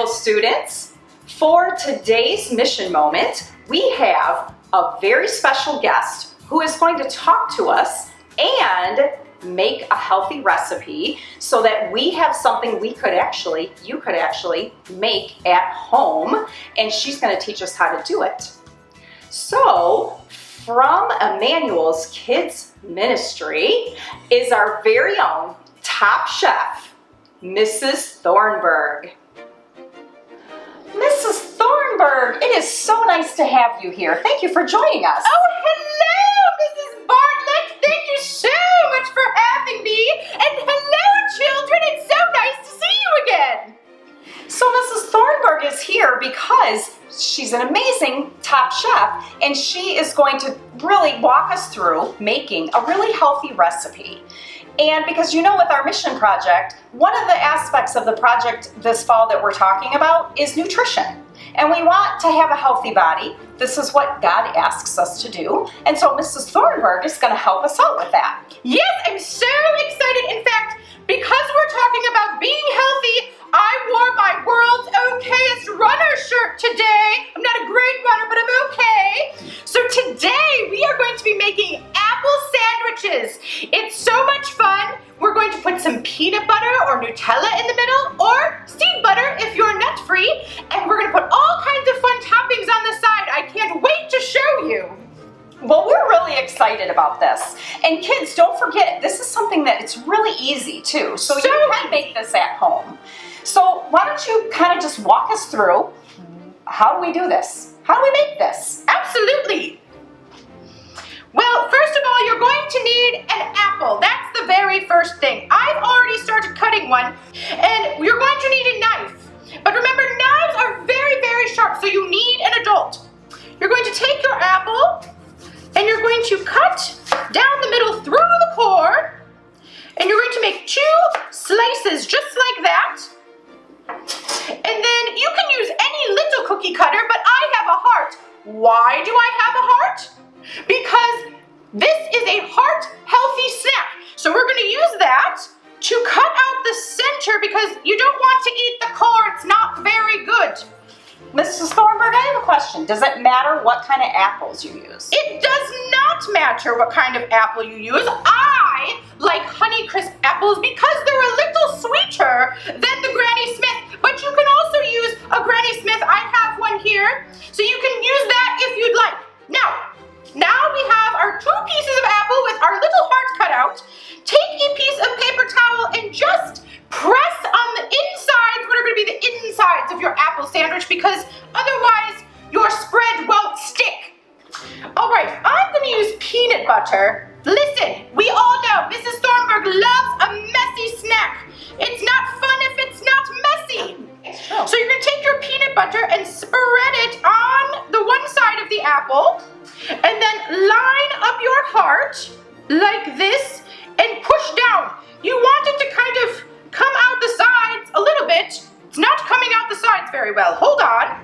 Hello students. For today's mission moment, we have a very special guest who is going to talk to us and make a healthy recipe so that we have something you could actually make at home, and she's going to teach us how to do it. So from Emmanuel's Kids Ministry is our very own top chef, Mrs. Thornburg. Mrs. Thornburg, it is so nice to have you here. Thank you for joining us. Oh, hello, Mrs. Bartlett. Thank you so much for having me. And hello, children. It's so nice to see you again. So Mrs. Thornburg is here because she's an amazing top chef, and she is going to really walk us through making a really healthy recipe. And because with our mission project, one of the aspects of the project this fall that we're talking about is nutrition. And we want to have a healthy body. This is what God asks us to do. And so Mrs. Thornburg is going to help us out with that. Yes, I'm so excited. In fact, because we're talking about being healthy, I wore my world's okayest runner shirt today. I'm not a great runner, but I'm okay. So today we are going to be making apple sandwiches. It's so much fun. We're going to put some peanut butter or Nutella in the middle, or seed butter if you're nut-free. And we're going to put all kinds of fun toppings on the side. I can't wait to show you. Well, we're really excited about this. And kids, don't forget, this is something that it's really easy too. So you can make this at home. So why don't you kind of just walk us through, how do we do this? How do we make this? Absolutely. Well, first of all, you're going to need an apple. That's the very first thing. I've already started cutting one, and you're going to need a knife. But remember, knives are very, very sharp, so you need an adult. You're going to take your apple, and you're going to cut down the middle through the core, and you're going to make 2 slices just like that. And then you can use any little cookie cutter, but I have a heart. Why do I have a heart? Because this is a heart-healthy snack. So we're going to use that to cut out the center because you don't want to eat the core. It's not very good. Mrs. Thornburg, I have a question. Does it matter what kind of apples you use? It does not matter what kind of apple you use. I like Honeycrisp apples because they're a little sweeter than the Granny Smith. But you can also use a Granny Smith. I have one here. So you can use that if you'd like. Now we have our 2 pieces of apple with our little heart cut out. Take a piece of paper towel and just press on the insides, what are going to be the insides of your apple sandwich, because otherwise your spread won't stick. All right, I'm going to use peanut butter. Listen, we all know Mrs. Thornburg loves a messy snack. It's not fun if it's not messy. So you're going to take your peanut butter and spread it on the one side of the apple, and then line up your heart like this and push down. You want it to kind of come out the sides a little bit. It's not coming out the sides very well. Hold on.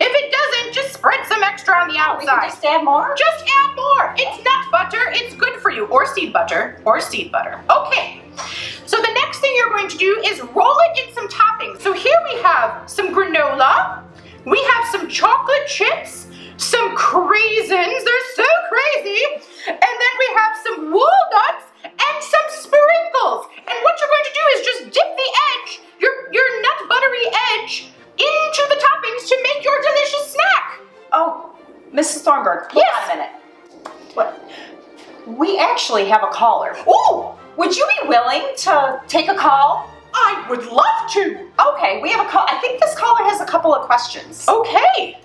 If it doesn't, just spread some extra on the outside. We can just add more? Just add more. It's nut butter. It's good for you. Or seed butter. Okay. So the next thing you're going to do is roll it in some toppings. So here we have some granola. We have some chocolate chips. Some craisins. They're so crazy. And then we have some walnuts and some sprinkles. And what you're going to do is just dip the edge, your nut buttery edge, into the toppings to make your delicious snack. Oh, Mrs. Thornburg, hold on a minute. What? We actually have a caller. Ooh! Would you be willing to take a call? I would love to. Okay, we have a call. I think this caller has a couple of questions. Okay.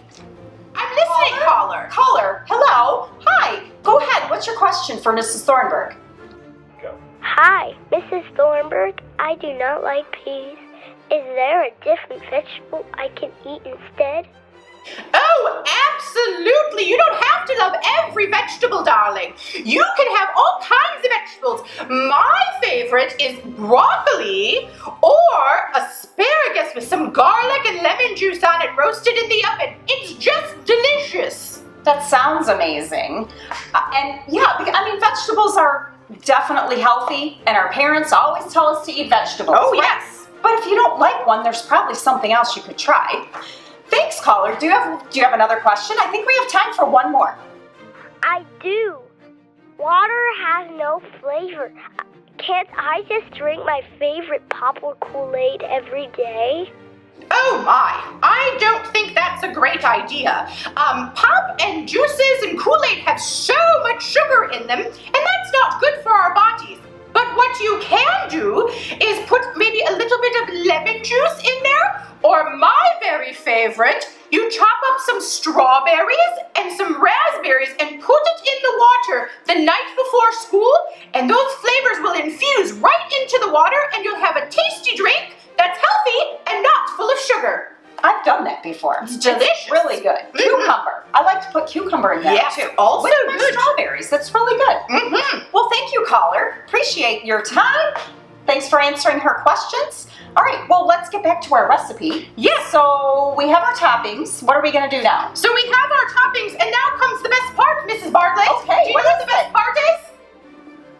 I'm listening, caller. Caller, hello. Hi. Go ahead. What's your question for Mrs. Thornburg? Hi, Mrs. Thornburg. I do not like peas. Is there a different vegetable I can eat instead? Oh, absolutely. You don't have to love every vegetable, darling. You can have all kinds of vegetables. My favorite is broccoli or asparagus with some garlic and lemon juice on it, roasted in the oven. It's just delicious. That sounds amazing. And yeah, vegetables are definitely healthy, and our parents always tell us to eat vegetables. Oh, right? yes. But if you don't like one, there's probably something else you could try. Thanks, caller. Do you have another question? I think we have time for one more. I do. Water has no flavor. Can't I just drink my favorite pop or Kool-Aid every day? Oh my, I don't think that's a great idea. Pop and juices and Kool-Aid have so much sugar in them, and that's not good for our bodies. But what you can do is put maybe a little bit of lemon juice in there, or my very favorite, you chop up some strawberries and some raspberries and put it in the water the night before school, and those flavors will infuse right into the water, and you'll have a tasty drink that's healthy and not full of sugar. I've done that before. It's delicious. It's really good. Cucumber. I like to put cucumber in that too. Also with my good. strawberries. That's really good. Well, thank you, caller. Appreciate your time. Thanks for answering her questions. All right, well, let's get back to our recipe. Yes. So we have our toppings. What are we going to do now? So we have our toppings, and now comes the best part, Mrs. Bartlett. Okay, Do you what know is what the best part is?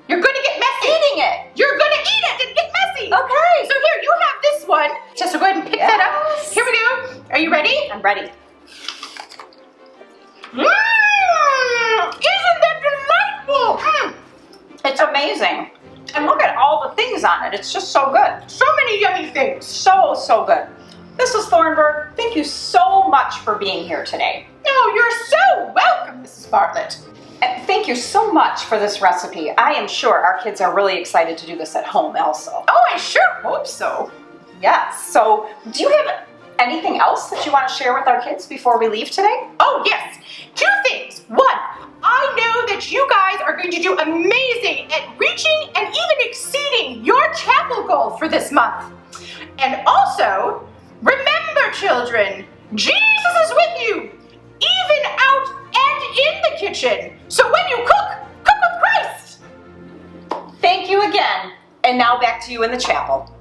You're going to get messy. Eating it. You're going to eat it and get messy. Okay. So here, you have this one. Just go ahead and pick that up. Here we go. Are you ready? I'm ready. Isn't that delightful? It's amazing. And look at all the things on it. It's just so good. So many yummy things. So good. This is Thornburg. Thank you so much for being here today. Oh, you're so welcome, Mrs. Bartlett. And thank you so much for this recipe. I am sure our kids are really excited to do this at home also. Oh, I sure hope so. Yes. So do you have anything else that you want to share with our kids before we leave today? Oh, yes. 2 things. One, I know that you guys are going to do amazing at reaching and even exceeding your chapel goal for this month. And also, remember, children, Jesus is with you, even out and in the kitchen. So when you cook, cook with Christ. Thank you again. And now back to you in the chapel.